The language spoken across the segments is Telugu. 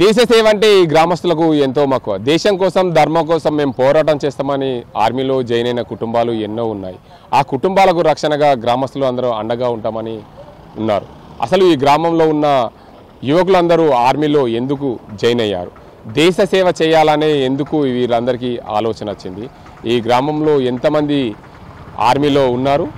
దేశ సేవ అంటే ఈ గ్రామస్తులకు ఎంతో మక్కువ. దేశం కోసం, ధర్మం కోసం మేము పోరాటం చేస్తామని ఆర్మీలో జాయిన్ అయిన కుటుంబాలు ఎన్నో ఉన్నాయి. ఆ కుటుంబాలకు రక్షణగా గ్రామస్తులు అందరూ అండగా ఉంటామని ఉన్నారు. అసలు ఈ గ్రామంలో ఉన్న యువకులందరూ ఆర్మీలో ఎందుకు జాయిన్ అయ్యారు? దేశ సేవ చేయాలనే ఎందుకు వీళ్ళందరికీ ఆలోచన వచ్చింది? ఈ గ్రామంలో ఎంతమంది ఆర్మీలో ఉన్నారు?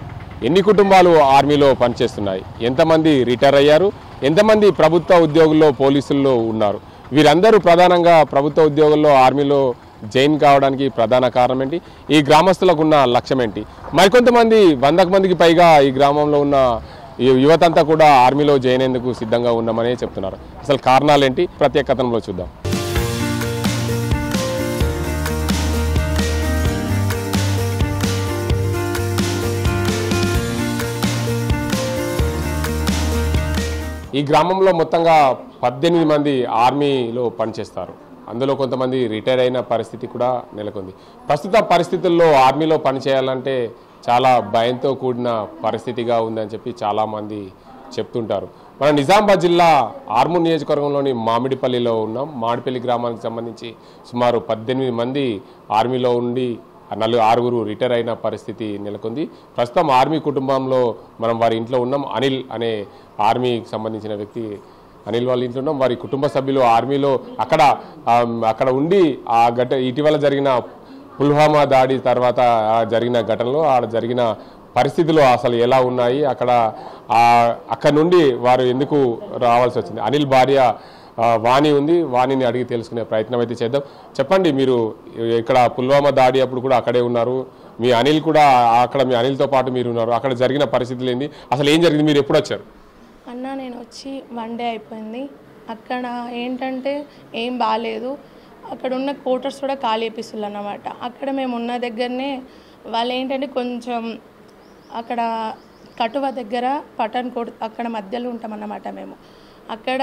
ఎన్ని కుటుంబాలు ఆర్మీలో పనిచేస్తున్నాయి? ఎంతమంది రిటైర్ అయ్యారు? ఎంతమంది ప్రభుత్వ ఉద్యోగుల్లో, పోలీసుల్లో ఉన్నారు? వీరందరూ ప్రధానంగా ప్రభుత్వ ఉద్యోగుల్లో, ఆర్మీలో జాయిన్ కావడానికి ప్రధాన కారణం ఏంటి? ఈ గ్రామస్తులకు ఉన్న లక్ష్యం ఏంటి? మరికొంతమంది 100 మందికి పైగా ఈ గ్రామంలో ఉన్న యువతంతా కూడా ఆర్మీలో జాయిన్ అయ్యేందుకు సిద్ధంగా ఉన్నామని చెప్తున్నారు. అసలు కారణాలు ఏంటి? ప్రత్యేక కథనంలో చూద్దాం. ఈ గ్రామంలో మొత్తంగా 18 మంది ఆర్మీలో పనిచేస్తారు. అందులో కొంతమంది రిటైర్ అయిన పరిస్థితి కూడా నెలకొంది. ప్రస్తుత పరిస్థితుల్లో ఆర్మీలో పనిచేయాలంటే చాలా భయంతో కూడిన పరిస్థితిగా ఉందని చెప్పి చాలామంది చెప్తుంటారు. మన నిజామాబాద్ జిల్లా ఆర్మూర్ నియోజకవర్గంలోని మామిడిపల్లిలో ఉన్నాం. మామిడిపల్లి గ్రామానికి సంబంధించి సుమారు 18 మంది ఆర్మీలో ఉండి 6 రిటైర్ అయిన పరిస్థితి నెలకొంది. ప్రస్తుతం ఆర్మీ కుటుంబంలో మనం వారి ఇంట్లో ఉన్నాం. అనిల్ అనే ఆర్మీకి సంబంధించిన వ్యక్తి అనిల్ వాళ్ళ ఇంట్లో ఉన్నాం. వారి కుటుంబ సభ్యులు ఆర్మీలో అక్కడ ఉండి ఇటీవల జరిగిన పుల్వామా దాడి తర్వాత జరిగిన ఘటనలో జరిగిన పరిస్థితులు అసలు ఎలా ఉన్నాయి, అక్కడ నుండి వారు ఎందుకు రావాల్సి వచ్చింది? అనిల్ భార్య వాణి ఉంది. వాణిని అడిగి తెలుసుకునే ప్రయత్నం అయితే చేద్దాం. చెప్పండి, మీరు ఇక్కడ పుల్వామా దాడి అప్పుడు కూడా అక్కడే ఉన్నారు. మీ అనిల్ కూడా అక్కడ, మీ అనిల్తో పాటు మీరు ఉన్నారు. అక్కడ జరిగిన పరిస్థితులు ఏంది, అసలు ఏం జరిగింది, మీరు ఎప్పుడు వచ్చారు? అన్న, నేను వచ్చి 1 డే అయిపోయింది. అక్కడ ఏంటంటే ఏం బాగాలేదు. అక్కడ ఉన్న క్వార్టర్స్ కూడా ఖాళీ చేపిస్తున్నారు అన్నమాట. అక్కడ మేము ఉన్న దగ్గరనే వాళ్ళు ఏంటంటే కొంచెం అక్కడ కటువ దగ్గర పఠాన్ కోట్ అక్కడ మధ్యలో ఉంటామన్నమాట మేము. అక్కడ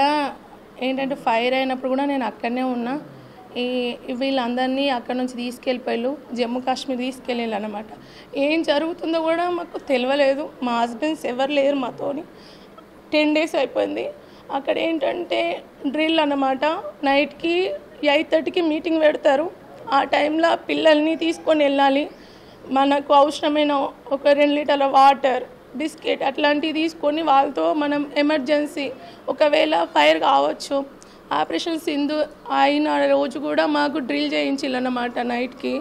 ఏంటంటే ఫైర్ అయినప్పుడు కూడా నేను అక్కడనే ఉన్నా. వీళ్ళందరినీ అక్కడ నుంచి తీసుకెళ్ళిపోయారు, జమ్మూ కాశ్మీర్ తీసుకెళ్ళారు అన్నమాట. ఏం జరుగుతుందో కూడా మాకు తెలియలేదు. మా హస్బెండ్స్ ఎవరు లేరు మాతోని. 10 డేస్ అయిపోయింది. అక్కడ ఏంటంటే డ్రిల్ అన్నమాట. నైట్కి 8:30కి మీటింగ్ పెడతారు. ఆ టైంలో పిల్లల్ని తీసుకొని వెళ్ళాలి. మనకు అవసరమైన ఒక 2 లీటర్ల వాటర్, బిస్కెట్ అట్లాంటివి తీసుకొని వాళ్ళతో మనం ఎమర్జెన్సీ ఒకవేళ ఫైర్ కావచ్చు. ఆపరేషన్ సింధు అయిన రోజు కూడా మాకు డ్రిల్ చేయించాలన్నమాట నైట్కి.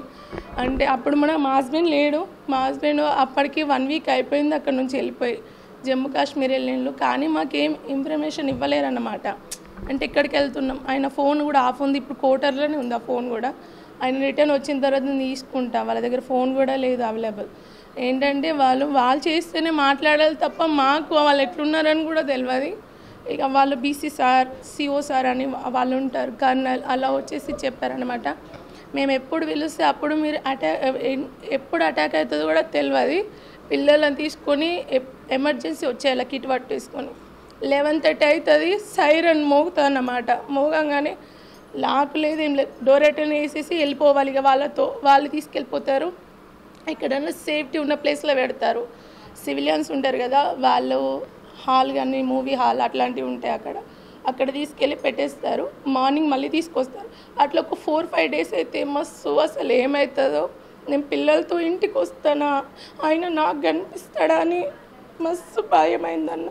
అంటే అప్పుడు మా హస్బెండ్ లేడు. మా హస్బెండ్ అప్పటికి 1 వీక్ అయిపోయింది అక్కడ నుంచి వెళ్ళిపోయి జమ్మూ కాశ్మీర్ వెళ్ళిండు. కానీ మాకేం ఇన్ఫర్మేషన్ ఇవ్వలేరన్నమాట. అంటే ఎక్కడికి వెళ్తున్నాం, ఆయన ఫోన్ కూడా ఆఫ్ ఉంది. ఇప్పుడు క్వార్టర్లోనే ఉంది ఆ ఫోన్ కూడా. ఆయన రిటర్న్ వచ్చిన తర్వాత నేను తీసుకుంటా. వాళ్ళ దగ్గర ఫోన్ కూడా లేదు అవైలబుల్. ఏంటంటే వాళ్ళు చేస్తేనే మాట్లాడాలి తప్ప మాకు వాళ్ళు ఎట్లున్నారని కూడా తెలియదు. ఇక వాళ్ళు బీసీ సార్, సిఓ సార్ అని వాళ్ళు ఉంటారు, కర్నల్ అలా వచ్చేసి చెప్పారనమాట. మేము ఎప్పుడు పిలిస్తే అప్పుడు మీరు ఎప్పుడు అటాక్ అవుతుందో కూడా తెలియదు. పిల్లలను తీసుకొని ఎమర్జెన్సీ వచ్చేయాలి కిట్ పట్టేసుకొని. 11:30 అవుతుంది, సైరన్ మోగుతుంది అన్నమాట. మోగంగానే లాక్ లేదు, ఏం లేదు, డోర్ రిటర్న్ వేసేసి వెళ్ళిపోవాలి. ఇక వాళ్ళు తీసుకెళ్ళిపోతారు. ఎక్కడన్నా సేఫ్టీ ఉన్న ప్లేస్లో పెడతారు. సివిలియన్స్ ఉంటారు కదా, వాళ్ళు హాల్ కానీ మూవీ హాల్ అట్లాంటివి ఉంటాయి అక్కడ తీసుకెళ్ళి పెట్టేస్తారు. మార్నింగ్ మళ్ళీ తీసుకొస్తారు. అట్లా ఒక 4-5 డేస్ అయితే మస్తు అసలు ఏమవుతుందో, నేను పిల్లలతో ఇంటికి వస్తానా, ఆయన నాకు కనిపిస్తాడా అని మస్తు భయమైందన్న.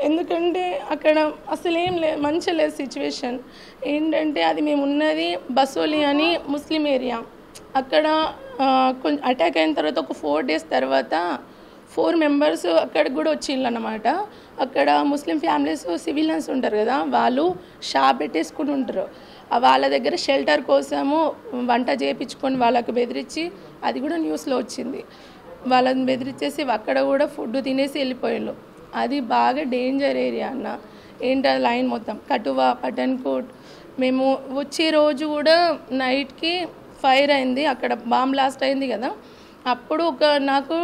ఎందుకంటే అక్కడ అసలు ఏం లేదు, మంచిగా లేదు సిచ్యువేషన్. ఏంటంటే అది మేము ఉన్నది బసోలి అని ముస్లిం ఏరియా. అక్కడ కొంచెం అటాక్ అయిన తర్వాత ఒక 4 డేస్ తర్వాత 4 మెంబర్స్ అక్కడికి కూడా వచ్చిళ్ళు అన్నమాట. అక్కడ ముస్లిం ఫ్యామిలీస్ సివిలియన్స్ ఉంటారు కదా, వాళ్ళు షాప్ పెట్టేసుకుని ఉంటారు. వాళ్ళ దగ్గర షెల్టర్ కోసము వంట చేయించుకొని వాళ్ళకు బెదిరించి, అది కూడా న్యూస్లో వచ్చింది. వాళ్ళని బెదిరించేసి అక్కడ కూడా ఫుడ్ తినేసి వెళ్ళిపోయారు. అది బాగా డేంజర్ ఏరియా అన్న. ఏంటి లైన్ మొత్తం కటువా, పఠాన్ కోట్. మేము వచ్చే రోజు కూడా నైట్కి ఫైర్ అయింది, అక్కడ బాంబ్ బ్లాస్ట్ అయింది కదా. అప్పుడు నాకు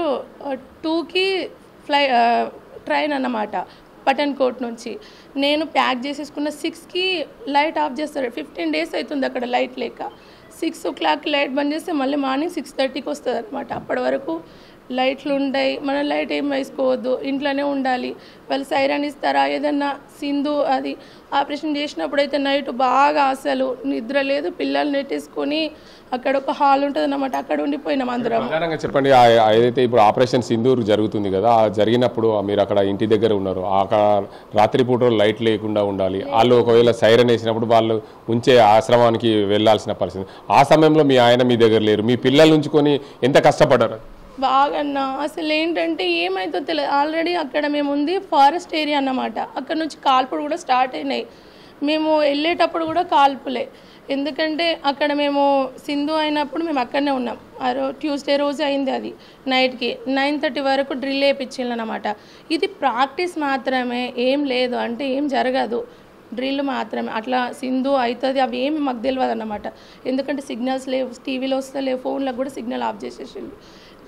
2కి ట్రైన్ అన్నమాట పఠాన్ కోట్ నుంచి. నేను ప్యాక్ చేసేసుకున్న 6కి లైట్ ఆఫ్ చేస్తారు. 15 డేస్ అవుతుంది అక్కడ లైట్ లేక. 6 o'clock లైట్ బంద్ చేస్తే మళ్ళీ మార్నింగ్ 6:30కి వస్తుంది అనమాట. అప్పటి వరకు లైట్లు ఉంటాయి, మనం లైట్ ఏం వేసుకోవద్దు, ఇంట్లోనే ఉండాలి. వాళ్ళు సైరన్ ఇస్తారా? ఏదన్నా సింధు అది ఆపరేషన్ చేసినప్పుడు అయితే నైట్ బాగా అసలు నిద్ర లేదు, పిల్లలు నెట్టేసుకొని అక్కడ ఒక హాల్ ఉంటుంది అన్నమాట, అక్కడ ఉండిపోయినాం అందరం. ప్రధానంగా చెప్పండి, ఏదైతే ఇప్పుడు ఆపరేషన్ సింధూర్ జరుగుతుంది కదా, జరిగినప్పుడు మీరు అక్కడ ఇంటి దగ్గర ఉన్నారు, అక్కడ రాత్రిపూట లైట్ లేకుండా ఉండాలి, వాళ్ళు ఒకవేళ సైరన్ వేసినప్పుడు వాళ్ళు ఉంచే ఆశ్రమానికి వెళ్ళాల్సిన పరిస్థితి. ఆ సమయంలో మీ ఆయన మీ దగ్గర లేరు, మీ పిల్లలు ఉంచుకొని ఎంత కష్టపడ్డారు? బాగన్నా అసలు ఏంటంటే ఏమైతే తెలియదు. ఆల్రెడీ అక్కడ మేము ఉంది ఫారెస్ట్ ఏరియా అన్నమాట, అక్కడ నుంచి కాల్పులు కూడా స్టార్ట్ అయినాయి. మేము వెళ్ళేటప్పుడు కూడా కాల్పులే, ఎందుకంటే అక్కడ మేము సింధు అయినప్పుడు మేము అక్కడనే ఉన్నాం. ట్యూస్డే రోజు అయింది, అది నైట్కి 9:30 వరకు డ్రిల్ వేయించింది అన్నమాట. ఇది ప్రాక్టీస్ మాత్రమే, ఏం లేదు అంటే ఏం జరగదు, డ్రిల్ మాత్రమే. అట్లా సింధు అవుతుంది అవి ఏమి మాకు తెలియదు అన్నమాట, ఎందుకంటే సిగ్నల్స్ లేవు, టీవీలో వస్తలేవు, ఫోన్లకు కూడా సిగ్నల్ ఆఫ్ చేసేసిండు.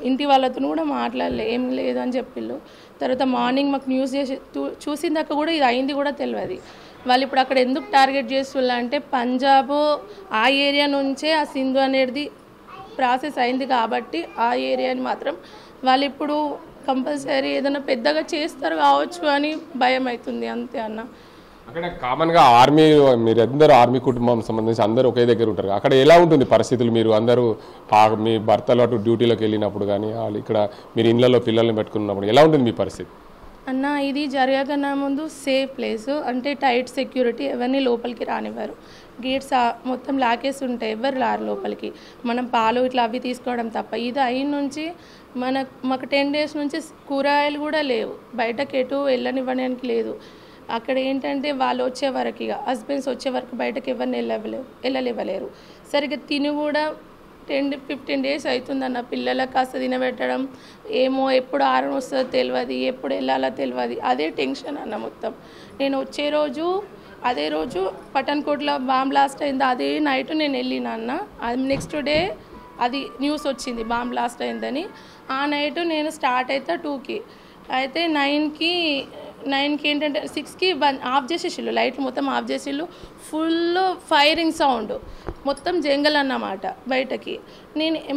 ఇంటి వాళ్ళతో కూడా మాట్లాడలే, ఏం లేదు అని చెప్పిళ్ళు. తర్వాత మార్నింగ్ మాకు న్యూస్ చేసి చూసిందాక కూడా ఇది అయింది కూడా తెలియదు. వాళ్ళు ఇప్పుడు అక్కడ ఎందుకు టార్గెట్ చేస్తున్నా అంటే పంజాబ్ ఆ ఏరియా నుంచే ఆ సింధు అనేది ప్రాసెస్ అయింది కాబట్టి ఆ ఏరియాని మాత్రం వాళ్ళు ఇప్పుడు కంపల్సరీ ఏదైనా పెద్దగా చేస్తారు కావచ్చు అని భయం అవుతుంది, అంతే అన్న. అక్కడ కామన్గా ఆర్మీ, మీరు అందరూ ఆర్మీ కుటుంబం సంబంధించి అందరూ ఒకే దగ్గర ఉంటారు, అక్కడ ఎలా ఉంటుంది పరిస్థితులు? మీరు అందరూ మీ భర్తలు అటు డ్యూటీలోకి వెళ్ళినప్పుడు కానీ వాళ్ళు ఇక్కడ మీరు ఇళ్లలో పిల్లల్ని పెట్టుకున్నప్పుడు ఎలా ఉంటుంది మీ పరిస్థితి? అన్న ఇది జరగకన్నా ముందు సేఫ్ ప్లేస్, అంటే టైట్ సెక్యూరిటీ, ఎవరిని లోపలికి రానివ్వరు, గేట్స్ మొత్తం లాకేసి ఉంటాయి, ఎవరు రారు లోపలికి. మనం పాలు ఇట్లా అవి తీసుకోవడం తప్ప. ఇది అయిన నుంచి మాకు 10 days నుంచి కూరగాయలు కూడా లేవు, బయటకు ఎటు వెళ్ళనివ్వడానికి లేదు. అక్కడ ఏంటంటే వాళ్ళు వచ్చే వరకు, ఇక హస్బెండ్స్ వచ్చే వరకు బయటకు ఎవరిని వెళ్ళలేరు. సరిగ్గా తిని కూడా 10-15 days అవుతుందన్న. పిల్లలకు కాస్త తినబెట్టడం ఏమో, ఎప్పుడు ఆరం వస్తుందో తెలియదు, ఎప్పుడు వెళ్ళాలో తెలియదు, అదే టెన్షన్ అన్న మొత్తం. నేను వచ్చే రోజు అదే రోజు పఠాన్కోట్లో బాంబ్ బ్లాస్ట్ అయింది, అదే నైట్ నేను వెళ్ళిన అన్న. అది నెక్స్ట్ డే అది న్యూస్ వచ్చింది బాంబ్ బ్లాస్ట్ అయిందని. ఆ నైట్ నేను స్టార్ట్ అయితే 2కి, అయితే 9కి ఏంటంటే 6కి ఆఫ్ చేసేసిళ్ళు, లైట్లు మొత్తం ఆఫ్ చేసిళ్ళు, ఫుల్ ఫైరింగ్ సౌండ్, మొత్తం జంగల్ అన్నమాట బయటకి.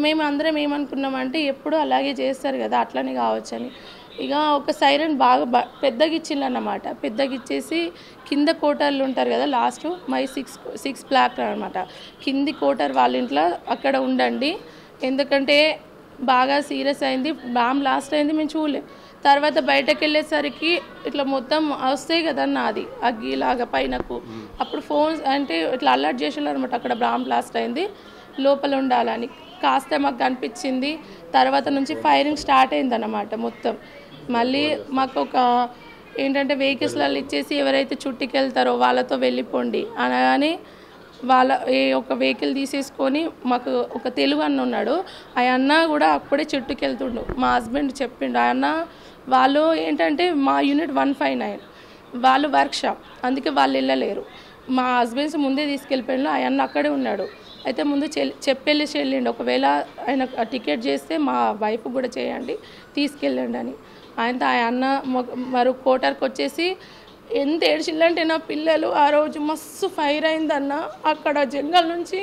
మేము అందరం ఏమనుకున్నామంటే ఎప్పుడు అలాగే చేస్తారు కదా, అట్లనే కావచ్చని. ఇక ఒక సైరన్ బాగా పెద్దగా ఇచ్చిండు అన్నమాట, పెద్దగా ఇచ్చేసి కింద కోటర్లు ఉంటారు కదా, లాస్ట్ మై 6 బ్లాక్ అనమాట, కింది కోటర్ వాళ్ళ ఇంట్లో అక్కడ ఉండండి, ఎందుకంటే బాగా సీరియస్ అయింది, బాంబ్ బ్లాస్ట్ అయింది, మేము చూడలేం. తర్వాత బయటకు వెళ్ళేసరికి ఇట్లా మొత్తం వస్తాయి కదన్న, అది అగ్గిలాగా పైనకు, అప్పుడు ఫోన్స్ అంటే ఇట్లా అలర్ట్ చేసేవాళ్ళు అనమాట, అక్కడ బాంబ్ బ్లాస్ట్ అయింది, లోపల ఉండాలని. కాస్త మాకు కనిపించింది, తర్వాత నుంచి ఫైరింగ్ స్టార్ట్ అయిందన్నమాట మొత్తం. మళ్ళీ మాకు ఒక ఏంటంటే వెహికల్స్లలో ఇచ్చేసి ఎవరైతే చుట్టుకెళ్తారో వాళ్ళతో వెళ్ళిపోండి అనగానే ఒక వెహికల్ తీసేసుకొని, మాకు ఒక తెలుగు అన్న ఉన్నాడు, ఆ అన్న కూడా అప్పుడే చుట్టుకెళ్తుండు. మా హస్బెండ్ చెప్పిండు, ఆ అన్న వాళ్ళు ఏంటంటే మా యూనిట్ 159 వాళ్ళు వర్క్షాప్, అందుకే వాళ్ళు వెళ్ళలేరు. మా హస్బెండ్స్ ముందే తీసుకెళ్ళిపోయిండు, ఆ అన్న అక్కడే ఉన్నాడు. అయితే ముందు చెప్పేసి వెళ్ళిండు, ఒకవేళ ఆయన టికెట్ చేస్తే మా వైఫ్ కూడా చేయండి, తీసుకెళ్ళండి అని. ఆయనతో ఆ అన్న మరి కోటర్కి వచ్చేసి ఎంత ఏడ్చిందంటే, నా పిల్లలు ఆ రోజు మస్తు ఫైర్ అయిందన్న, అక్కడ జంగల్ నుంచి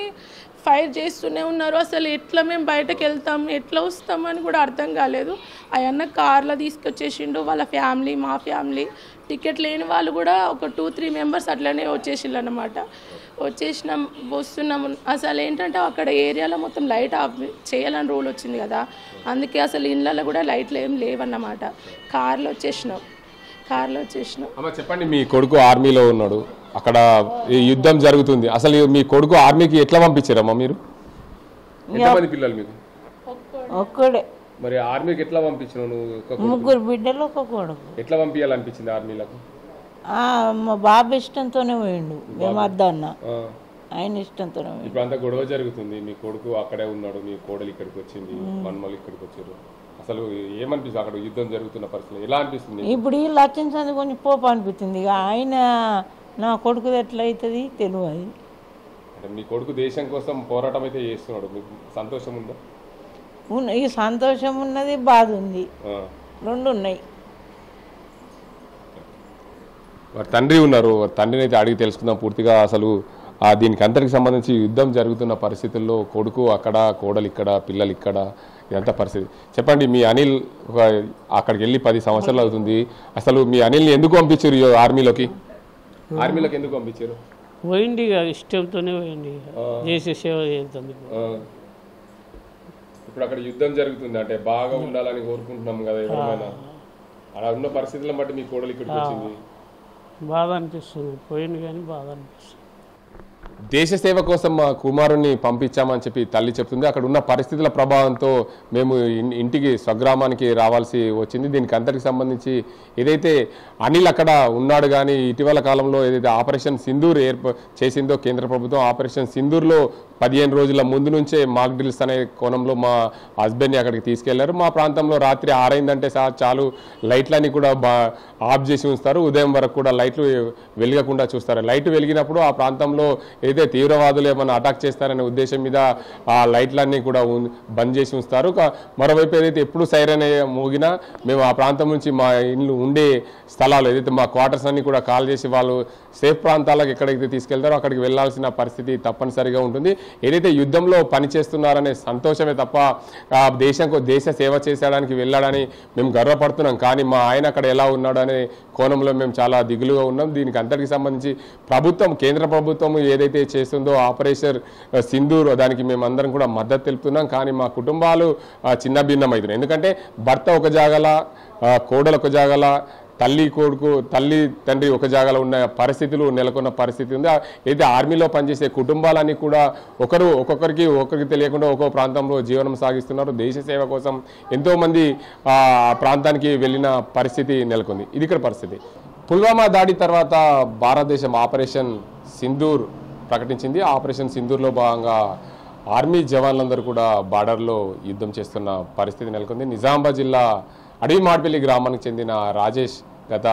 ఫైర్ చేస్తూనే ఉన్నారు. అసలు ఎట్లా మేము బయటకు వెళ్తాం, ఎట్లా వస్తామని కూడా అర్థం కాలేదు. ఆ అన్న కార్లో తీసుకొచ్చేసిండు, వాళ్ళ ఫ్యామిలీ, మా ఫ్యామిలీ, టికెట్ లేని వాళ్ళు కూడా ఒక 2-3 members అట్లనే వచ్చేసిండు అన్నమాట. వస్తున్నాము. అసలు ఏంటంటే అక్కడ ఏరియాలో మొత్తం లైట్ ఆఫ్ చేయాలని రూల్ వచ్చింది కదా, అందుకే అసలు ఇళ్ళల్లో కూడా లైట్లు ఏం లేవన్నమాట. కార్లో వచ్చేసినాం. అమ్మ చెప్పండి, మీ కొడుకు ఆర్మీలో ఉన్నాడు, అక్కడ యుద్ధం జరుగుతుంది, అసలు మీ కొడుకు ఆర్మీకి ఎట్లా పంపించారమ్మా మీరు? ఎంతమంది పిల్లలు మీకు? ఒక్కడే. మరి ఆర్మీకి ఎట్లా పంపించినావు నువ్వు? 3 బిడ్డలు, ఒక కొడుకు. ఎట్లా పంపించాలనిపించింది ఆర్మీలకు? మా బాబు ఇష్టంతోనే పోయిండు, మేము వద్దన్న, ఆయన ఇష్టంతోనే పోయిండు. ఇప్పుడు అంతా గొడవ జరుగుతుంది, మీ కొడుకు అక్కడే ఉన్నాడు, మీ కోడలు ఇక్కడికి వచ్చింది, మన్మలు ఇక్కడికి వచ్చారు, అసలు ఏమనిపిస్తుంది అక్కడ యుద్ధం జరుగుతున్న పరిస్థితి ఎలా అనిపిస్తుంది? ఇప్పుడు వీళ్ళు వచ్చింది కొంచెం పోపు అనిపిస్తుంది, ఇక ఆయన నా కొడుకు ఎట్లా అవుతుంది తెలియదు. అంటే మీ కొడుకు దేశం కోసం పోరాటం అయితే చేస్తున్నాడు, మీకు సంతోషం ఉందా? ఈ సంతోషం ఉన్నది, బాధ ఉంది, రెండు ఉన్నాయి. వారి తండ్రి ఉన్నారు, వారి తండ్రిని అయితే అడిగి తెలుసుకుందాం పూర్తిగా. అసలు దీనికి అంతటికి సంబంధించి యుద్ధం జరుగుతున్న పరిస్థితుల్లో కొడుకు అక్కడ, కోడలు ఇక్కడ, పిల్లలు ఇక్కడ, ఇదంతా పరిస్థితి. చెప్పండి, మీ అనిల్ అక్కడికి వెళ్ళి 10 సంవత్సరాలు అవుతుంది. అసలు మీ అనిల్ని ఎందుకు పంపించారు ఆర్మీలోకి ఎందుకు పంపించారు? పోయింది ఇష్టంతోనే పోయింది, చేసే సేవ చేద్దాం. ఇప్పుడు అక్కడ యుద్ధం జరుగుతుంది అంటే బాగా ఉండాలని కోరుకుంటున్నాం కదా ఎవరైనా. అలా ఉన్న పరిస్థితులను బట్టి మీ కోడలు ఇక్కడికి వచ్చింది. బాధ అనిపిస్తుంది, పోయింది కానీ బాధ అనిపిస్తుంది. దేశ సేవ కోసం మా కుమారుణ్ణి పంపించామని చెప్పి తల్లి చెప్తుంది. అక్కడ ఉన్న పరిస్థితుల ప్రభావంతో మేము ఇంటికి స్వగ్రామానికి రావాల్సి వచ్చింది. దీనికి అంతటికి సంబంధించి ఏదైతే అనిల్ అక్కడ ఉన్నాడు కానీ ఇటీవల కాలంలో ఏదైతే ఆపరేషన్ సింధూర్ చేసిందో కేంద్ర ప్రభుత్వం, ఆపరేషన్ సింధూర్లో 15 రోజుల ముందు నుంచే మాక్ డ్రిల్స్ అనే కోణంలో మా హస్బెండ్ని అక్కడికి తీసుకెళ్లారు. మా ప్రాంతంలో రాత్రి 6 అయిందంటే చాలు లైట్లన్నీ కూడా ఆఫ్ చేసి ఉంచుతారు. ఉదయం వరకు కూడా లైట్లు వెలగకుండా చూస్తారు. లైట్ వెలిగినప్పుడు ఆ ప్రాంతంలో ఏదైతే తీవ్రవాదులు ఏమైనా అటాక్ చేస్తారనే ఉద్దేశం మీద ఆ లైట్లన్నీ కూడా బంద్ చేసి ఉంచుతారు. మరోవైపు ఏదైతే ఎప్పుడు సైరన్ మోగినా మేము ఆ ప్రాంతం నుంచి మా ఇల్లు ఉండే స్థలాలు ఏదైతే మా క్వార్టర్స్ అన్ని కూడా కాల్ చేసి వాళ్ళు సేఫ్ ప్రాంతాలకు ఎక్కడైతే తీసుకెళ్తారో అక్కడికి వెళ్లాల్సిన పరిస్థితి తప్పనిసరిగా ఉంటుంది. ఏదైతే యుద్ధంలో పనిచేస్తున్నారనే సంతోషమే తప్ప దేశ సేవ చేసేయడానికి వెళ్ళాడని మేము గర్వపడుతున్నాం. కానీ మా ఆయన అక్కడ ఎలా ఉన్నాడు అనే కోణంలో మేము చాలా దిగులుగా ఉన్నాం. దీనికి అంతటికి సంబంధించి కేంద్ర ప్రభుత్వం ఏదైతే చేస్తుందో ఆపరేషన్ సింధూర్, దానికి మేము అందరం కూడా మద్దతు తెలుపుతున్నాం. కానీ మా కుటుంబాలు చిన్న భిన్నమవుతున్నాయి. ఎందుకంటే భర్త ఒక జాగల, కోడలు ఒక జాగల, తల్లి తండ్రి ఒక జాగాలో ఉన్న పరిస్థితులు నెలకొన్న పరిస్థితి ఉంది. అయితే ఆర్మీలో పనిచేసే కుటుంబాలన్నీ కూడా ఒకరికి తెలియకుండా ఒక్కో ప్రాంతంలో జీవనం సాగిస్తున్నారు. దేశ సేవ కోసం ఎంతోమంది ఆ ప్రాంతానికి వెళ్ళిన పరిస్థితి నెలకొంది. ఇది ఇక్కడ పరిస్థితి. పుల్వామా దాడి తర్వాత భారతదేశం ఆపరేషన్ సింధూర్ ప్రకటించింది. ఆపరేషన్ సింధూర్లో భాగంగా ఆర్మీ జవాన్లందరూ కూడా బార్డర్లో యుద్ధం చేస్తున్న పరిస్థితి నెలకొంది. నిజామాబాద్ జిల్లా అడవి మాడిపల్లి గ్రామానికి చెందిన రాజేష్ గత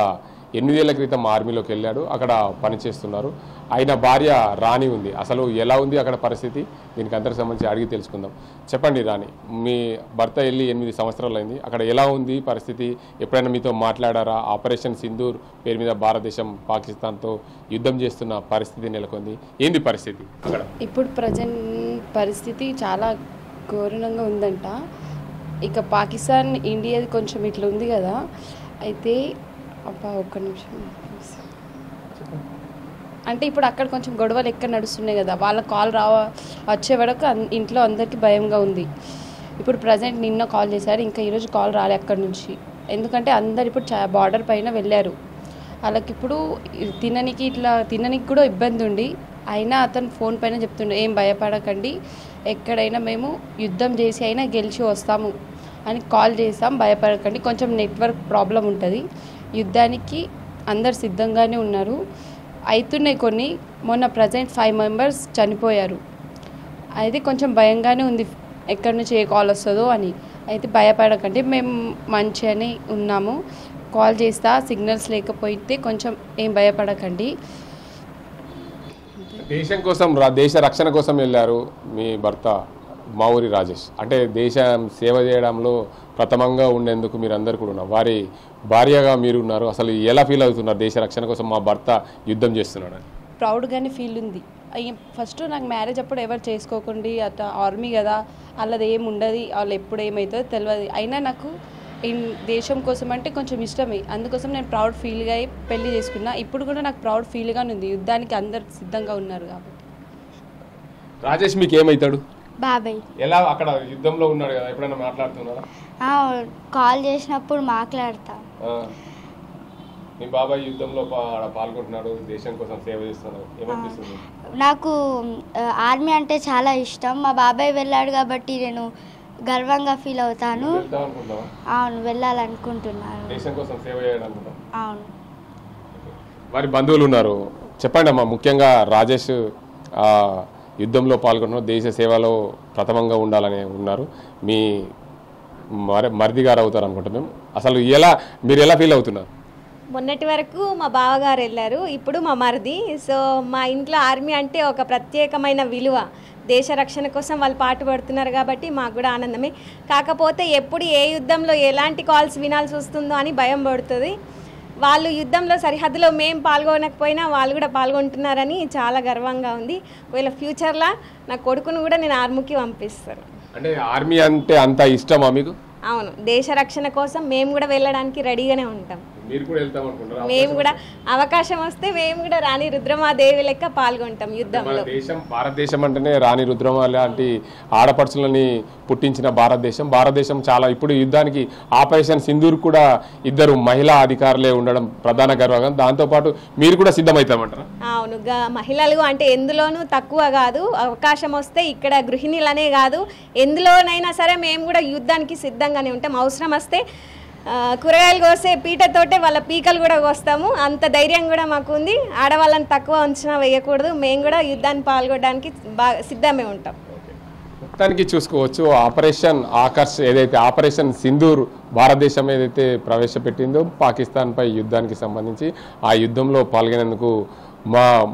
8 ఏళ్ల క్రితం ఆర్మీలోకి వెళ్ళాడు. అక్కడ పనిచేస్తున్నారు. ఆయన భార్య రాణి ఉంది. అసలు ఎలా ఉంది అక్కడ పరిస్థితి, దీనికి అందరికి సంబంధించి అడిగి తెలుసుకుందాం. చెప్పండి రాణి, మీ భర్త వెళ్ళి 8 సంవత్సరాలు అయింది. అక్కడ ఎలా ఉంది పరిస్థితి? ఎప్పుడైనా మీతో మాట్లాడారా? ఆపరేషన్ సింధూర్ పేరు మీద భారతదేశం పాకిస్తాన్తో యుద్ధం చేస్తున్న పరిస్థితి నెలకొంది. ఏంది పరిస్థితి అక్కడ? ఇప్పుడు ప్రజెంట్ పరిస్థితి చాలా ఘోరంగా ఉందంట. ఇక పాకిస్తాన్ ఇండియాది కొంచెం ఇట్లా ఉంది కదా. అయితే ఒక్క నిమిషం, అంటే ఇప్పుడు అక్కడ కొంచెం గొడవలు ఎక్కడ నడుస్తున్నాయి కదా, వాళ్ళ కాల్ వచ్చే వరకు ఇంట్లో అందరికీ భయంగా ఉంది. ఇప్పుడు ప్రజెంట్ నిన్న కాల్ చేశారు, ఇంకా ఈరోజు కాల్ రాలే అక్కడి నుంచి. ఎందుకంటే అందరు ఇప్పుడు బార్డర్ పైన వెళ్ళారు. వాళ్ళకి ఇప్పుడు తిననికి కూడా ఇబ్బంది ఉండి, అయినా అతను ఫోన్ పైన చెప్తుండే ఏం భయపడకండి, ఎక్కడైనా మేము యుద్ధం చేసి అయినా గెలిచి వస్తాము అని కాల్ చేస్తాం, భయపడకండి, కొంచెం నెట్వర్క్ ప్రాబ్లం ఉంటుంది, యుద్ధానికి అందరు సిద్ధంగానే ఉన్నారు, అవుతున్నాయి కొన్ని. మొన్న ప్రజెంట్ 5 మెంబర్స్ చనిపోయారు. అయితే కొంచెం భయంగానే ఉంది ఎక్కడి నుంచి ఏ కాల్ వస్తుందో అని. అయితే భయపడకండి, మేము మంచిగానే ఉన్నాము, కాల్ చేస్తా, సిగ్నల్స్ లేకపోతే కొంచెం ఏం భయపడకండి. దేశం కోసం, దేశ రక్షణ కోసం వెళ్ళారు మీ భర్త మా ఊరి రాజేష్. అంటే దేశం సేవ చేయడంలో ప్రథమంగా ఉండేందుకు మీరు అందరు కూడా ఉన్నారు, వారి భార్యగా మీరు ఉన్నారు. అసలు ఎలా ఫీల్ అవుతున్నారు దేశ రక్షణ కోసం మా భర్త యుద్ధం చేస్తున్నాడు అని? ప్రౌడ్గానే ఫీల్ ఉంది. ఫస్ట్ నాకు మ్యారేజ్ అప్పుడు ఎవరు చేసుకోకండి, అట్లా ఆర్మీ కదా, వాళ్ళది ఏమి ఉండదు, వాళ్ళు ఎప్పుడు ఏమవుతుందో తెలియదు. అయినా నాకు దేశం కోసం అంటే కొంచెం ఇష్టమే, అందుకోసం నేను ప్రౌడ్ ఫీల్గా పెళ్లి చేసుకున్నా. ఇప్పుడు కూడా నాకు ప్రౌడ్ ఫీల్గానే ఉంది, యుద్ధానికి అందరు సిద్ధంగా ఉన్నారు కాబట్టి. రాజేష్ మీకు ఏమవుతాడు? బాబాయ్. ఎలా అక్కడ యుద్ధంలో ఉన్నాడు కదా, ఎప్పుడైనా మాట్లాడుతున్నారా? కాల్ చేసినప్పుడు మాట్లాడతా. మీ బాబాయ్ యుద్ధంలో పాల్గొంటున్నాడు, దేశం కోసం సేవ చేస్తున్నాడు, ఏమనిపిస్తుంది? నాకు ఆర్మీ అంటే చాలా ఇష్టం. మా బాబాయ్ వెళ్ళాడు కాబట్టి నేను గర్వంగా ఫీల్ అవుతాను. అవును, వెళ్ళాలనుకుంటున్నాను, దేశం కోసం సేవ చేయడానికి. అవును. వారి బంధువులు ఉన్నారు, చెప్పండి అమ్మా. ముఖ్యంగా రాజేష్ యుద్ధంలో పాల్గొన్నారు, దేశ సేవలో ప్రథమంగా ఉండాలని ఉన్నారు. మీ మరిది గారు అవుతారు అనుకుంటా మేము. అసలు మీరు ఎలా ఫీల్ అవుతున్నారు? మొన్నటి వరకు మా బావగారు వెళ్ళారు, ఇప్పుడు మా మరిది. సో మా ఇంట్లో ఆర్మీ అంటే ఒక ప్రత్యేకమైన విలువ. దేశ రక్షణ కోసం వాళ్ళు పాటుపడుతున్నారు కాబట్టి మాకు కూడా ఆనందమే. కాకపోతే ఎప్పుడు ఏ యుద్ధంలో ఎలాంటి కాల్స్ వినాల్సి వస్తుందో అని భయం పడుతుంది. వాళ్ళు యుద్ధంలో సరిహద్దులో మేము పాల్గొనకపోయినా వాళ్ళు కూడా పాల్గొంటున్నారని చాలా గర్వంగా ఉంది. ఒకవేళ ఫ్యూచర్లో నా కొడుకును కూడా నేను ఆర్మీకి పంపిస్తాను. అంటే ఆర్మీ అంటే అంత ఇష్టమా మీకు? అవును, దేశ రక్షణ కోసం మేము కూడా వెళ్ళడానికి రెడీగానే ఉంటాం. మీరు కూడా వెళ్తాం అనుకుంటారా? మేము కూడా అవకాశం వస్తే మేము కూడా రాణి రుద్రమాదేవి లెక్క పాల్గొంటాం మన యుద్ధంలో. దేశం భారతదేశం అంటేనే రాణి రుద్రమ లాంటి ఆడపడుచులని పుట్టించిన భారతదేశం చాలా ఇప్పుడు యుద్ధానికి ఆపరేషన్ సింధూర్ కూడా ఇద్దరు మహిళా అధికారులే ఉండడం ప్రధాన గర్వంగా. దాంతోపాటు మీరు కూడా సిద్ధమవుతామంటారా? అవును, మహిళలు అంటే ఎందులోనూ తక్కువ కాదు. అవకాశం వస్తే ఇక్కడ గృహిణులనే కాదు ఎందులోనైనా సరే మేము కూడా యుద్ధానికి సిద్ధంగానే ఉంటాం. అవసరం వస్తే కూరగాయలు కోసే పీటతోటే వాళ్ళ పీకలు కూడా కోస్తాము. అంత ధైర్యం కూడా మాకు ఉంది. ఆడవాళ్ళని తక్కువ అంచనా వేయకూడదు. మేము కూడా యుద్ధాన్ని పాల్గొనడానికి బాగా సిద్ధమే ఉంటాం. మొత్తానికి చూసుకోవచ్చు ఆపరేషన్ ఆకర్ష్ ఏదైతే ఆపరేషన్ సింధూర్ భారతదేశం ఏదైతే ప్రవేశపెట్టిందో పాకిస్తాన్పై యుద్ధానికి సంబంధించి ఆ యుద్ధంలో పాల్గొనేందుకు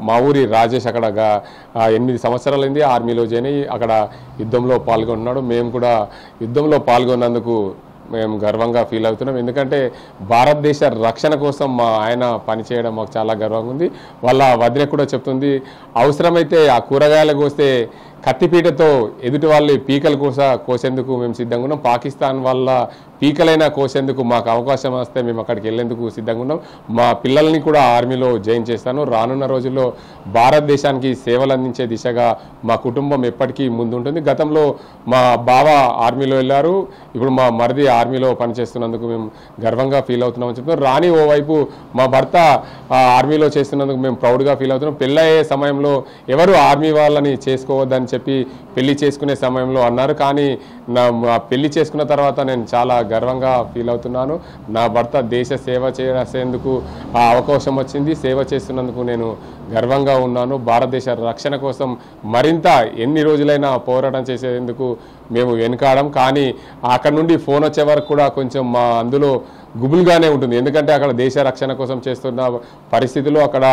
మా ఊరి రాజేష్ అక్కడ 8 సంవత్సరాలైంది ఆర్మీలో జాయిన్ అయ్యి అక్కడ యుద్ధంలో పాల్గొంటున్నాడు. మేము కూడా యుద్ధంలో పాల్గొన్నందుకు మేము గర్వంగా ఫీల్ అవుతున్నాం. ఎందుకంటే భారతదేశ రక్షణ కోసం మా ఆయన పనిచేయడం మాకు చాలా గర్వంగా ఉంది. వాళ్ళ వదిన కూడా చెప్తుంది అవసరమైతే ఆ కూరగాయలు కోస్తే కత్తిపీటతో ఎదుటి వాళ్ళ పీకలు కోసేందుకు మేము సిద్ధంగా ఉన్నాం. పాకిస్తాన్ వల్ల పీకలైనా కోసేందుకు మాకు అవకాశం వస్తే మేము అక్కడికి వెళ్ళేందుకు సిద్ధంగా ఉన్నాం. మా పిల్లల్ని కూడా ఆర్మీలో జాయిన్ చేస్తాను. రానున్న రోజుల్లో భారతదేశానికి సేవలు అందించే దిశగా మా కుటుంబం ఎప్పటికీ ముందుంటుంది. గతంలో మా బావ ఆర్మీలో వెళ్ళారు. ఇప్పుడు మా మరిది ఆర్మీలో పనిచేస్తున్నందుకు మేము గర్వంగా ఫీల్ అవుతున్నామని చెప్తున్నాం. రాణి ఓవైపు మా భర్త ఆర్మీలో చేస్తున్నందుకు మేము ప్రౌడ్గా ఫీల్ అవుతున్నాం. పెళ్ళయ్యే సమయంలో ఎవరు ఆర్మీ వాళ్ళని చేసుకోవద్దని చెప్పి పెళ్లి చేసుకునే సమయంలో అన్నారు. కానీ నా పెళ్లి చేసుకున్న తర్వాత నేను చాలా గర్వంగా ఫీల్ అవుతున్నాను. నా భర్త దేశ సేవ చేసేందుకు ఆ అవకాశం వచ్చింది. సేవ చేస్తున్నందుకు నేను గర్వంగా ఉన్నాను. భారతదేశ రక్షణ కోసం మరింత ఎన్ని రోజులైనా పోరాటం చేసేందుకు మేము వెనుకాడం. కానీ అక్కడ నుండి ఫోన్ వచ్చే వరకు కూడా కొంచెం మా అందులో గుబులుగానే ఉంటుంది. ఎందుకంటే అక్కడ దేశ రక్షణ కోసం చేస్తున్న పరిస్థితులు అక్కడ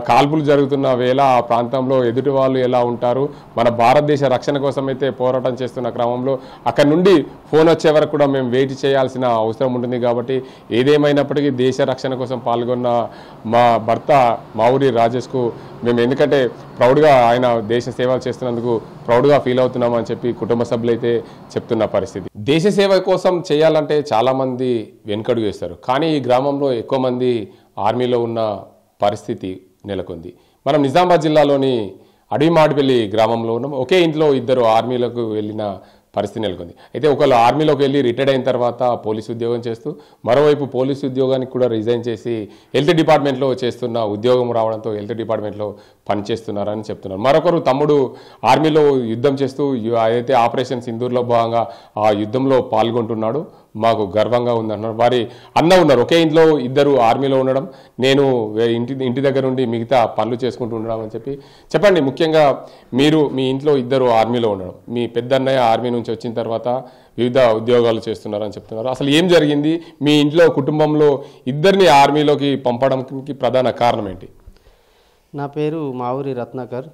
కాల్పులు జరుగుతున్న వేళ ఆ ప్రాంతంలో ఎదుటి వాళ్ళు ఎలా ఉంటారు, మన భారతదేశ రక్షణ కోసం అయితే పోరాటం చేస్తున్న క్రమంలో అక్కడ నుండి ఫోన్ వచ్చే వరకు కూడా మేము వెయిట్ చేయాల్సిన అవసరం ఉంటుంది. కాబట్టి ఏదేమైనప్పటికీ దేశ రక్షణ కోసం పాల్గొన్న మా భర్త మా ఊరి రాజేష్కు మేము ఎందుకంటే ప్రౌడ్గా ఆయన దేశ సేవలు చేస్తున్నందుకు ప్రౌడ్గా ఫీల్ అవుతున్నామని చెప్పి కుటుంబ సభ్యులైతే చెప్తున్న పరిస్థితి. దేశ సేవ కోసం చేయాలంటే చాలామంది వెనుకడుగు వేస్తారు. కానీ ఈ గ్రామంలో ఎక్కువ మంది ఆర్మీలో ఉన్న పరిస్థితి నెలకొంది. మనం నిజామాబాద్ జిల్లాలోని అడవిమాడిపల్లి గ్రామంలో ఉన్నాం. ఒకే ఇంట్లో ఇద్దరు ఆర్మీలకు వెళ్ళిన పరిస్థితి నెలకొంది. అయితే ఒకళ్ళు ఆర్మీలోకి వెళ్ళి రిటైర్డ్ అయిన తర్వాత పోలీసు ఉద్యోగం చేస్తూ మరోవైపు పోలీసు ఉద్యోగానికి కూడా రిజైన్ చేసి హెల్త్ డిపార్ట్మెంట్లో చేస్తున్న ఉద్యోగం రావడంతో హెల్త్ డిపార్ట్మెంట్లో పనిచేస్తున్నారని చెప్తున్నారు. మరొకరు తమ్ముడు ఆర్మీలో యుద్ధం చేస్తూ ఏదైతే ఆపరేషన్ సింధూర్లో భాగంగా ఆ యుద్ధంలో పాల్గొంటున్నాడు, మాకు గర్వంగా ఉందన్నారు. వారి అన్న ఉన్నారు. ఒకే ఇంట్లో ఇద్దరు ఆర్మీలో ఉండడం, నేను ఇంటి దగ్గర నుండి మిగతా పనులు చేసుకుంటూ ఉండడం అని చెప్పండి. ముఖ్యంగా మీరు మీ ఇంట్లో ఇద్దరు ఆర్మీలో ఉండడం, మీ పెద్దన్నయ్య ఆర్మీ నుంచి వచ్చిన తర్వాత వివిధ ఉద్యోగాలు చేస్తున్నారని చెప్తున్నారు. అసలు ఏం జరిగింది? మీ ఇంట్లో కుటుంబంలో ఇద్దరిని ఆర్మీలోకి పంపడానికి ప్రధాన కారణం ఏంటి? నా పేరు మావూరి రత్నాకర్.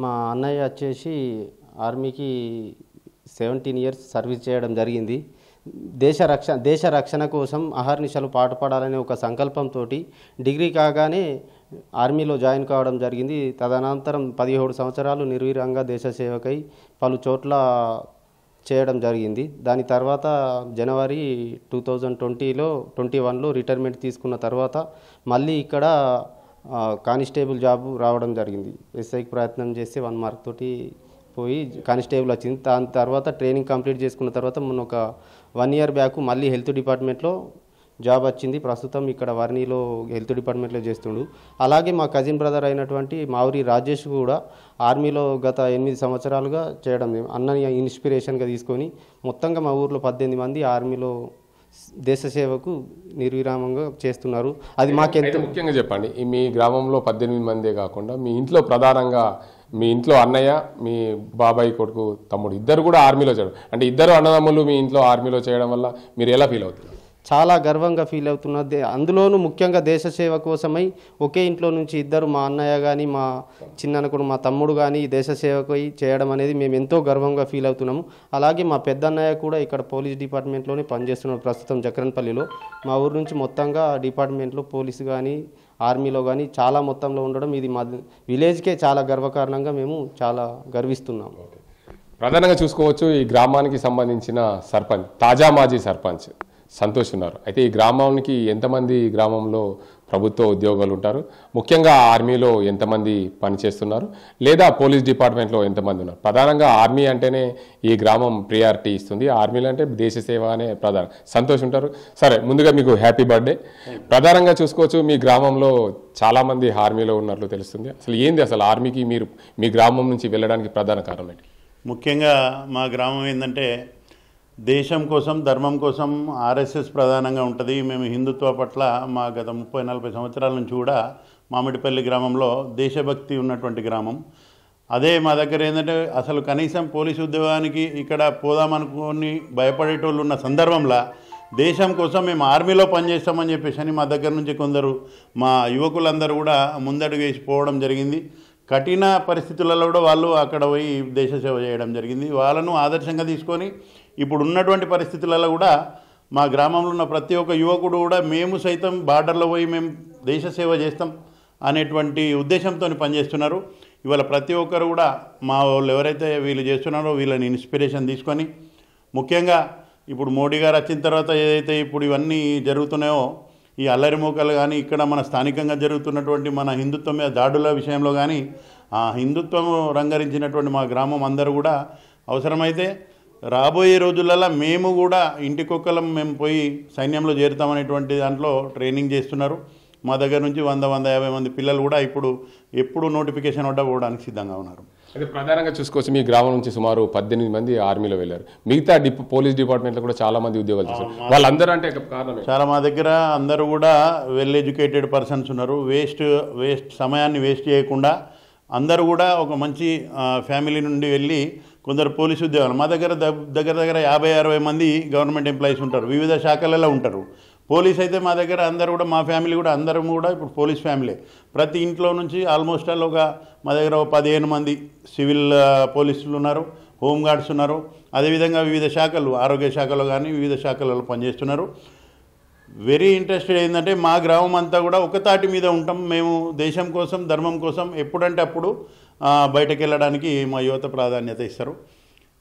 మా అన్నయ్య వచ్చేసి ఆర్మీకి 17 ఇయర్స్ సర్వీస్ చేయడం జరిగింది. దేశ రక్షణ కోసం అహర్నిశలు పాటుపడాలనే ఒక సంకల్పంతో డిగ్రీ కాగానే ఆర్మీలో జాయిన్ కావడం జరిగింది. తదనంతరం 17 సంవత్సరాలు నిర్వీర్యంగా దేశ సేవకై పలు చోట్ల చేయడం జరిగింది. దాని తర్వాత జనవరి 2021లో రిటైర్మెంట్ తీసుకున్న తర్వాత మళ్ళీ ఇక్కడ కానిస్టేబుల్ జాబ్ రావడం జరిగింది. ఎస్ఐకి ప్రయత్నం చేస్తే 1 మార్క్ తోటి పోయి కానిస్టేబుల్ వచ్చింది. దాని తర్వాత ట్రైనింగ్ కంప్లీట్ చేసుకున్న తర్వాత మొన్న ఒక 1 ఇయర్ బ్యాక్ మళ్ళీ హెల్త్ డిపార్ట్మెంట్లో జాబ్ వచ్చింది. ప్రస్తుతం ఇక్కడ వర్ణిలో హెల్త్ డిపార్ట్మెంట్లో చేస్తుండు. అలాగే మా కజిన్ బ్రదర్ అయినటువంటి మావూరి రాజేష్ కూడా ఆర్మీలో గత 8 సంవత్సరాలుగా చేయడం అన్నని ఇన్స్పిరేషన్గా తీసుకొని మొత్తంగా మా ఊర్లో 18 మంది ఆర్మీలో దేశ సేవకు నిర్విరామంగా చేస్తున్నారు. అది మాకెంత ముఖ్యంగా చెప్పండి. మీ గ్రామంలో 18 మందే కాకుండా మీ ఇంట్లో ప్రధానంగా మీ ఇంట్లో అన్నయ్య, మీ బాబాయ్ కొడుకు, తమ్ముడు ఇద్దరు కూడా ఆర్మీలో చేయడం అంటే ఇద్దరు అన్నదమ్ములు మీ ఇంట్లో ఆర్మీలో చేయడం వల్ల మీరు ఎలా ఫీల్ అవుతున్నారు? చాలా గర్వంగా ఫీల్ అవుతున్నది. అందులోనూ ముఖ్యంగా దేశ సేవ కోసమై ఒకే ఇంట్లో నుంచి ఇద్దరు మా అన్నయ్య కానీ మా చిన్ననకుడు మా తమ్ముడు కానీ దేశ సేవకై చేయడం అనేది మేము ఎంతో గర్వంగా ఫీల్ అవుతున్నాము. అలాగే మా పెద్దన్నయ్య కూడా ఇక్కడ పోలీస్ డిపార్ట్మెంట్లోనే పనిచేస్తున్నాడు ప్రస్తుతం జక్రన్పల్లిలో. మా ఊరు నుంచి మొత్తంగా డిపార్ట్మెంట్లో పోలీసు కానీ ఆర్మీలో కానీ చాలా మొత్తంలో ఉండడం ఇది మా విలేజ్కే చాలా గర్వకారణంగా మేము చాలా గర్విస్తున్నాము. ప్రధానంగా చూసుకోవచ్చు ఈ గ్రామానికి సంబంధించిన సర్పంచ్, తాజా మాజీ సర్పంచ్ సంతోష్ ఉన్నారు. అయితే ఈ గ్రామానికి ఎంతమంది గ్రామంలో ప్రభుత్వ ఉద్యోగాలు ఉంటారు, ముఖ్యంగా ఆర్మీలో ఎంతమంది పనిచేస్తున్నారు, లేదా పోలీస్ డిపార్ట్మెంట్లో ఎంతమంది ఉన్నారు? ప్రధానంగా ఆర్మీ అంటేనే ఈ గ్రామం ప్రియారిటీ ఇస్తుంది. ఆర్మీలు అంటే దేశ సేవ అనే ప్రధాన. సంతోష్ ఉంటారు. సరే, ముందుగా మీకు హ్యాపీ బర్త్డే. ప్రధానంగా చూసుకోవచ్చు మీ గ్రామంలో చాలామంది ఆర్మీలో ఉన్నట్లు తెలుస్తుంది. అసలు ఏంది అసలు ఆర్మీకి మీరు మీ గ్రామం నుంచి వెళ్ళడానికి ప్రధాన కారణం ఏంటి? ముఖ్యంగా మా గ్రామం ఏంటంటే దేశం కోసం, ధర్మం కోసం ఆర్ఎస్ఎస్ ప్రధానంగా ఉంటుంది. మేము హిందుత్వ పట్ల మా గత 30-40 సంవత్సరాల నుంచి కూడా మామిడిపల్లి గ్రామంలో దేశభక్తి ఉన్నటువంటి గ్రామం. అదే మా దగ్గర ఏంటంటే అసలు కనీసం పోలీసు ఉద్యోగానికి ఇక్కడ పోదామనుకొని భయపడేటోళ్ళు ఉన్న సందర్భంలో దేశం కోసం మేము ఆర్మీలో పనిచేస్తామని చెప్పేసి మా దగ్గర నుంచి కొందరు మా యువకులందరూ కూడా ముందడుగు వేసి పోవడం జరిగింది. కఠిన పరిస్థితులలో కూడా వాళ్ళు అక్కడ పోయి దేశ సేవ చేయడం జరిగింది. వాళ్ళను ఆదర్శంగా తీసుకొని ఇప్పుడు ఉన్నటువంటి పరిస్థితులలో కూడా మా గ్రామంలో ఉన్న ప్రతి ఒక్క యువకుడు కూడా మేము సైతం బార్డర్లో పోయి మేము దేశ సేవ చేస్తాం అనేటువంటి ఉద్దేశంతో పనిచేస్తున్నారు. ఇవాళ ప్రతి ఒక్కరు కూడా మా వాళ్ళు ఎవరైతే వీళ్ళు చేస్తున్నారో వీళ్ళని ఇన్స్పిరేషన్ తీసుకొని, ముఖ్యంగా ఇప్పుడు మోడీ గారు వచ్చిన తర్వాత ఏదైతే ఇప్పుడు ఇవన్నీ జరుగుతున్నాయో ఈ అల్లరి మూకలు కానీ ఇక్కడ మన స్థానికంగా జరుగుతున్నటువంటి మన హిందుత్వం మీద దాడుల విషయంలో కానీ ఆ హిందుత్వం రంగరించినటువంటి మా గ్రామం అందరూ కూడా అవసరమైతే రాబోయే రోజులలో మేము కూడా ఇంటికొక్కలం మేము పోయి సైన్యంలో చేరుతామనేటువంటి దాంట్లో ట్రైనింగ్ చేస్తున్నారు. మా దగ్గర నుంచి 100-150 మంది పిల్లలు కూడా ఇప్పుడు ఎప్పుడు నోటిఫికేషన్ వడ్డా పోవడానికి సిద్ధంగా ఉన్నారు. అయితే ప్రధానంగా చూసుకోవచ్చు మీ గ్రామం నుంచి సుమారు 18 మంది ఆర్మీలో వెళ్ళారు. మిగతా పోలీస్ డిపార్ట్మెంట్లో కూడా చాలా మంది ఉద్యోగాలు చేస్తారు. వాళ్ళందరూ అంటే కారణం చాలా మా దగ్గర అందరూ కూడా వెల్ ఎడ్యుకేటెడ్ పర్సన్స్ ఉన్నారు. వేస్ట్ సమయాన్ని వేస్ట్ చేయకుండా అందరూ కూడా ఒక మంచి ఫ్యామిలీ నుండి వెళ్ళి కొందరు పోలీసు ఉద్యోగాలు మా దగ్గర దగ్గర 50-60 మంది గవర్నమెంట్ ఎంప్లాయీస్ ఉంటారు, వివిధ శాఖలలో ఉంటారు. పోలీస్ అయితే మా దగ్గర అందరూ కూడా మా ఫ్యామిలీ కూడా అందరం కూడా ఇప్పుడు పోలీస్ ఫ్యామిలీ. ప్రతి ఇంట్లో నుంచి ఆల్మోస్ట్ ఆల్ మా దగ్గర 15 మంది సివిల్ పోలీసులు ఉన్నారు, హోంగార్డ్స్ ఉన్నారు. అదేవిధంగా వివిధ శాఖలు, ఆరోగ్య శాఖలో కానీ వివిధ శాఖలలో పనిచేస్తున్నారు. వెరీ ఇంట్రెస్టెడ్ ఏంటంటే మా గ్రామం అంతా కూడా ఒక తాటి మీద ఉంటాం. మేము దేశం కోసం, ధర్మం కోసం ఎప్పుడంటే అప్పుడు బయటకు వెళ్ళడానికి మా యువత ప్రాధాన్యత ఇస్తారు.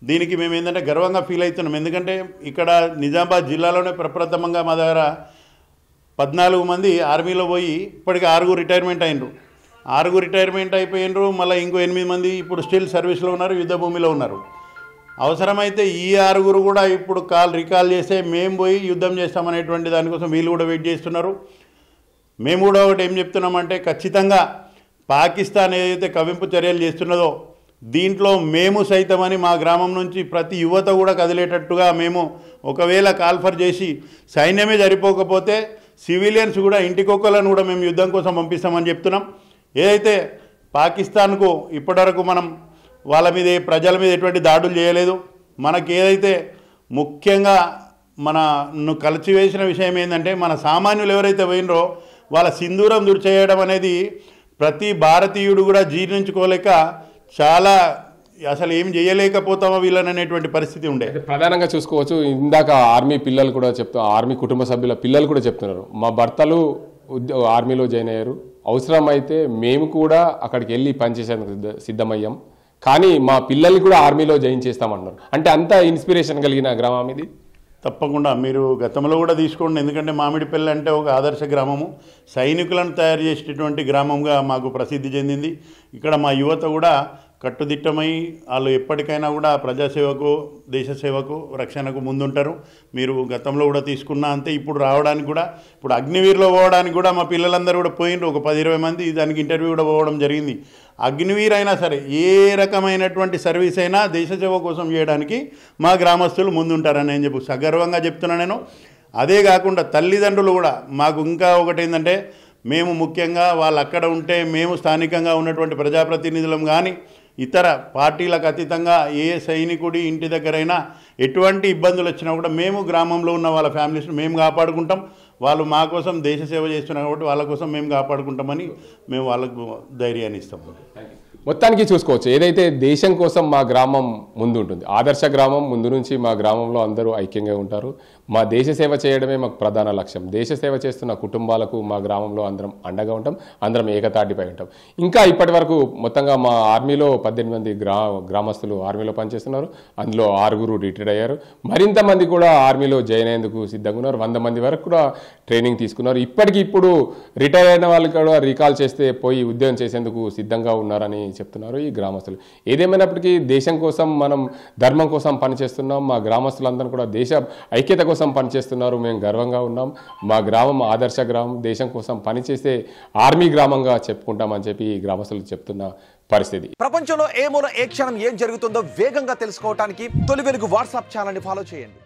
దీనికి మేము ఏంటంటే గర్వంగా ఫీల్ అవుతున్నాం. ఎందుకంటే ఇక్కడ నిజామాబాద్ జిల్లాలోనే ప్రప్రథమంగా మా దగ్గర 14 మంది ఆర్మీలో పోయి ఇప్పటికి 6 రిటైర్మెంట్ అయినరు. 6 రిటైర్మెంట్ అయిపోయినరు. మళ్ళీ ఇంకో 8 మంది ఇప్పుడు స్టిల్ సర్వీస్లో ఉన్నారు, యుద్ధ భూమిలో ఉన్నారు. అవసరమైతే ఈ 6 కూడా ఇప్పుడు రికాల్ చేస్తే మేము పోయి యుద్ధం చేస్తామనేటువంటి దానికోసం వీళ్ళు కూడా వెయిట్ చేస్తున్నారు. మేము కూడా ఒకటి ఏం చెప్తున్నామంటే ఖచ్చితంగా పాకిస్తాన్ ఏదైతే కవింపు చర్యలు చేస్తున్నదో దీంట్లో మేము సైతమని మా గ్రామం నుంచి ప్రతి యువత కూడా కదిలేటట్టుగా మేము ఒకవేళ కాల్ఫర్ చేసి సైన్యమే సరిపోకపోతే సివిలియన్స్ కూడా ఇంటికొక్కలను కూడా మేము యుద్ధం కోసం పంపిస్తామని చెప్తున్నాం. ఏదైతే పాకిస్తాన్కు ఇప్పటివరకు మనం వాళ్ళ మీద ప్రజల మీద ఎటువంటి దాడులు చేయలేదు. మనకి ఏదైతే ముఖ్యంగా మనను కలిసివేసిన విషయం ఏంటంటే మన సామాన్యులు ఎవరైతే పోయినరో వాళ్ళ సింధూరం దుర్చేయడం అనేది ప్రతి భారతీయుడు కూడా జీర్ణించుకోలేక చాలా అసలు ఏం చేయలేకపోతామో వీళ్ళని అనేటువంటి పరిస్థితి ఉండే. ప్రధానంగా చూసుకోవచ్చు ఇందాక ఆర్మీ పిల్లలు కూడా ఆర్మీ కుటుంబ సభ్యుల పిల్లలు కూడా చెప్తున్నారు, మా భర్తలు ఆర్మీలో జాయిన్ అయ్యారు, అవసరమైతే మేము కూడా అక్కడికి వెళ్ళి పనిచేసేందుకు సిద్ధమయ్యాం, కానీ మా పిల్లల్ని కూడా ఆర్మీలో జాయిన్ చేస్తామంటున్నారు. అంటే అంత ఇన్స్పిరేషన్ కలిగిన గ్రామం ఇది. తప్పకుండా మీరు గతంలో కూడా తీసుకోండి. ఎందుకంటే మామిడిపల్లి అంటే ఒక ఆదర్శ గ్రామము, సైనికులను తయారు చేసేటటువంటి గ్రామంగా మాకు ప్రసిద్ధి చెందింది. ఇక్కడ మా యువత కూడా కట్టుదిట్టమై వాళ్ళు ఎప్పటికైనా కూడా ప్రజాసేవకు, దేశ సేవకు, రక్షణకు ముందుంటారు. మీరు గతంలో కూడా తీసుకున్నా అంతే. ఇప్పుడు రావడానికి కూడా ఇప్పుడు అగ్నివీర్లో పోవడానికి కూడా మా పిల్లలందరూ కూడా పోయినరు, ఒక 10-20 మంది దానికి ఇంటర్వ్యూ కూడా పోవడం జరిగింది. అగ్నివీర్ అయినా సరే ఏ రకమైనటువంటి సర్వీస్ అయినా దేశ సేవ కోసం చేయడానికి మా గ్రామస్తులు ముందుంటారని నేను సగర్వంగా చెప్తున్నాను నేను. అదే కాకుండా తల్లిదండ్రులు కూడా మాకు ఇంకా ఒకటి ఏంటంటే మేము ముఖ్యంగా వాళ్ళు అక్కడ ఉంటే మేము స్థానికంగా ఉన్నటువంటి ప్రజాప్రతినిధులం కానీ ఇతర పార్టీలకు అతీతంగా ఏ సైనికుడి ఇంటి దగ్గరైనా ఎటువంటి ఇబ్బందులు వచ్చినా కూడా మేము గ్రామంలో ఉన్న వాళ్ళ ఫ్యామిలీస్ని మేము కాపాడుకుంటాం. వాళ్ళు మా కోసం దేశ సేవ చేస్తున్నారు కాబట్టి వాళ్ళ కోసం మేము కాపాడుకుంటామని మేము వాళ్ళకు ధైర్యాన్ని ఇస్తాం. మొత్తానికి చూసుకోవచ్చు ఏదైతే దేశం కోసం మా గ్రామం ముందు ఉంటుంది, ఆదర్శ గ్రామం ముందు నుంచి మా గ్రామంలో అందరూ ఐక్యంగా ఉంటారు. మా దేశ సేవ చేయడమే మాకు ప్రధాన లక్ష్యం. దేశ సేవ చేస్తున్న కుటుంబాలకు మా గ్రామంలో అందరం అండగా ఉంటాం, అందరం ఏకతాటిపై ఉంటాం. ఇంకా ఇప్పటి వరకు మొత్తంగా మా ఆర్మీలో 18 మంది గ్రామస్తులు ఆర్మీలో పనిచేస్తున్నారు. అందులో 6 రిటైర్డ్ అయ్యారు. మరింత మంది కూడా ఆర్మీలో జాయిన్ అయ్యేందుకు సిద్ధంగా ఉన్నారు. 100 మంది వరకు కూడా ట్రైనింగ్ తీసుకున్నారు. ఇప్పుడు రిటైర్ అయిన వాళ్ళు కూడా రీకాల్ చేస్తే పోయి ఉద్యోగం చేసేందుకు సిద్ధంగా ఉన్నారని చెప్తున్నారు ఈ గ్రామస్తులు. ఏదేమైనప్పటికీ దేశం కోసం, మనం ధర్మం కోసం పనిచేస్తున్నాం. మా గ్రామస్తులందరూ కూడా దేశ ఐక్యత కోసం పనిచేస్తున్నారు. మేము గర్వంగా ఉన్నాం. మా గ్రామం ఆదర్శ గ్రామం, దేశం కోసం పనిచేసే ఆర్మీ గ్రామంగా చెప్పుకుంటామని చెప్పి ఈ గ్రామస్తులు చెప్తున్న పరిస్థితి. ప్రపంచంలో ఏ మూల ఏ క్షణం ఏం జరుగుతుందో వేగంగా తెలుసుకోవడానికి తొలి వెలుగు వాట్సాప్ ఛానల్ని ఫాలో చేయండి.